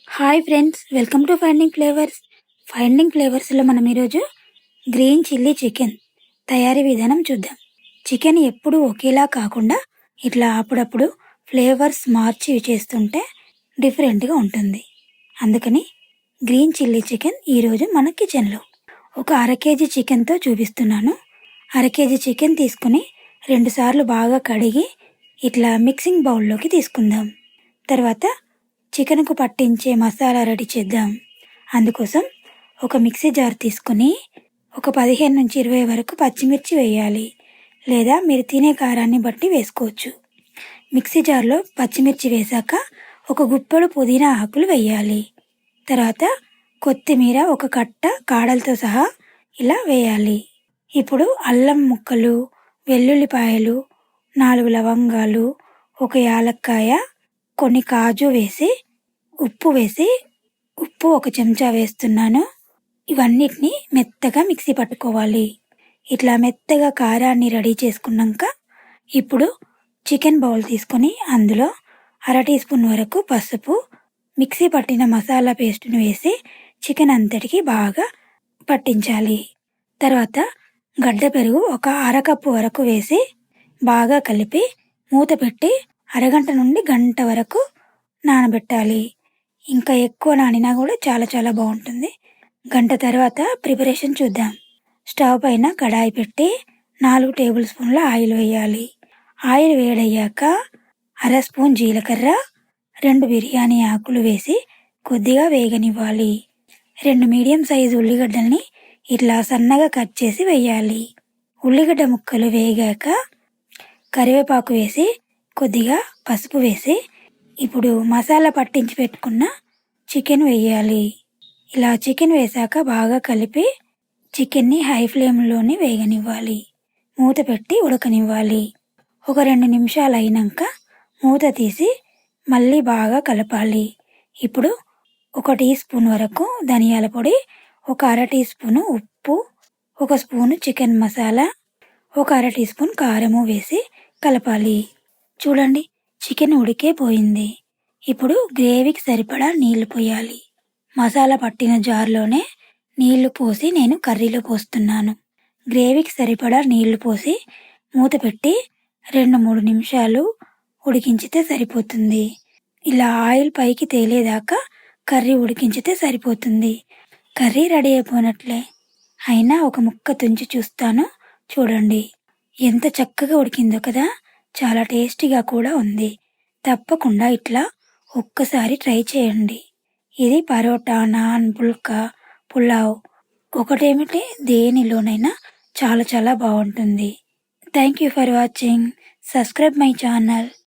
Hi friends, welcome to finding flavours. Finding ఫ్లేవర్స్లో మనం ఈరోజు గ్రీన్ చిల్లీ చికెన్ తయారీ విధానం చూద్దాం. చికెన్ ఎప్పుడూ ఒకేలా కాకుండా ఇట్లా అప్పుడప్పుడు ఫ్లేవర్స్ మార్చి చేస్తుంటే డిఫరెంట్గా ఉంటుంది. అందుకని గ్రీన్ చిల్లీ చికెన్ ఈరోజు మన కిచెన్లో ఒక అర కేజీ చికెన్తో చూపిస్తున్నాను. అర కేజీ చికెన్ తీసుకుని 2 సార్లు బాగా కడిగి ఇట్లా మిక్సింగ్ బౌల్లోకి తీసుకుందాం. తర్వాత చికెన్కు పట్టించే మసాలా రెడీ చేద్దాం. అందుకోసం ఒక మిక్సీ జార్ తీసుకుని ఒక 15 నుంచి 20 వరకు పచ్చిమిర్చి వేయాలి, లేదా మీరు తినే కారాన్ని బట్టి వేసుకోవచ్చు. మిక్సీ జార్లో పచ్చిమిర్చి వేశాక ఒక గుప్పెడు పుదీనా ఆకులు వేయాలి. తర్వాత కొత్తిమీర ఒక కట్ట కాడలతో సహా ఇలా వేయాలి. ఇప్పుడు అల్లం ముక్కలు, వెల్లుల్లిపాయలు, 4 లవంగాలు, ఒక యాలక్కాయ, కొన్ని కాజు వేసి ఉప్పు 1 చెంచా వేస్తున్నాను. ఇవన్నిటిని మెత్తగా మిక్సీ పట్టుకోవాలి. ఇట్లా మెత్తగా కారాన్ని రెడీ చేసుకున్నాక ఇప్పుడు చికెన్ బౌల్ తీసుకొని అందులో 1/2 టీ స్పూన్ వరకు పసుపు, మిక్సీ పట్టిన మసాలా పేస్ట్ను వేసి చికెన్ అంతటికి బాగా పట్టించాలి. తర్వాత గడ్డ పెరుగు ఒక 1/2 కప్పు వరకు వేసి బాగా కలిపి మూత పెట్టి అరగంట నుండి గంట వరకు నానబెట్టాలి. ఇంకా ఎక్కువ నానినా కూడా చాలా బాగుంటుంది. గంట తర్వాత ప్రిపరేషన్ చూద్దాం. స్టవ్ పైన కడాయి పెట్టి 4 టేబుల్ స్పూన్ల ఆయిల్ వేయాలి. ఆయిల్ వేడయ్యాక 1/2 స్పూన్ జీలకర్ర, 2 బిర్యానీ ఆకులు వేసి కొద్దిగా వేగనివ్వాలి. 2 మీడియం సైజు ఉల్లిగడ్డల్ని ఇట్లా సన్నగా కట్ చేసి వేయాలి. ఉల్లిగడ్డ ముక్కలు వేగాక కరివేపాకు వేసి కొద్దిగా పసుపు వేసి ఇప్పుడు మసాలా పట్టించి పెట్టుకున్న చికెన్ వేయాలి. ఇలా చికెన్ వేశాక బాగా కలిపి చికెన్ని హై ఫ్లేమ్లోనే వేగనివ్వాలి. మూత పెట్టి ఉడకనివ్వాలి. ఒక 2 నిమిషాలు అయినాక మూత తీసి మళ్ళీ బాగా కలపాలి. ఇప్పుడు 1 టీ స్పూన్ వరకు ధనియాల పొడి, ఒక 1/2 టీ స్పూను ఉప్పు, 1 స్పూను చికెన్ మసాలా, ఒక 1/2 టీ స్పూన్ కారము వేసి కలపాలి. చూడండి, చికెన్ ఉడికే పోయింది. ఇప్పుడు గ్రేవీకి సరిపడా నీళ్లు పోయాలి. మసాలా పట్టిన జార్లోనే నీళ్లు పోసి నేను కర్రీలో పోస్తున్నాను. గ్రేవీకి సరిపడా నీళ్లు పోసి మూత పెట్టి 2-3 నిమిషాలు ఉడికించితే సరిపోతుంది. ఇలా ఆయిల్ పైకి తేలేదాకా కర్రీ ఉడికించితే సరిపోతుంది. కర్రీ రెడీ అయిపోయినట్లే. అయినా ఒక ముక్క తుంచి చూస్తాను. చూడండి ఎంత చక్కగా ఉడికిందో కదా. చాలా టేస్టీగా కూడా ఉంది. తప్పకుండా ఇట్లా ఒక్కసారి ట్రై చేయండి. ఇది పరోటా, నాన్, పుల్కా, పులావ్ ఒకటేమిటి దేనిలోనైనా చాలా బాగుంటుంది. Thank you for watching. Subscribe my channel.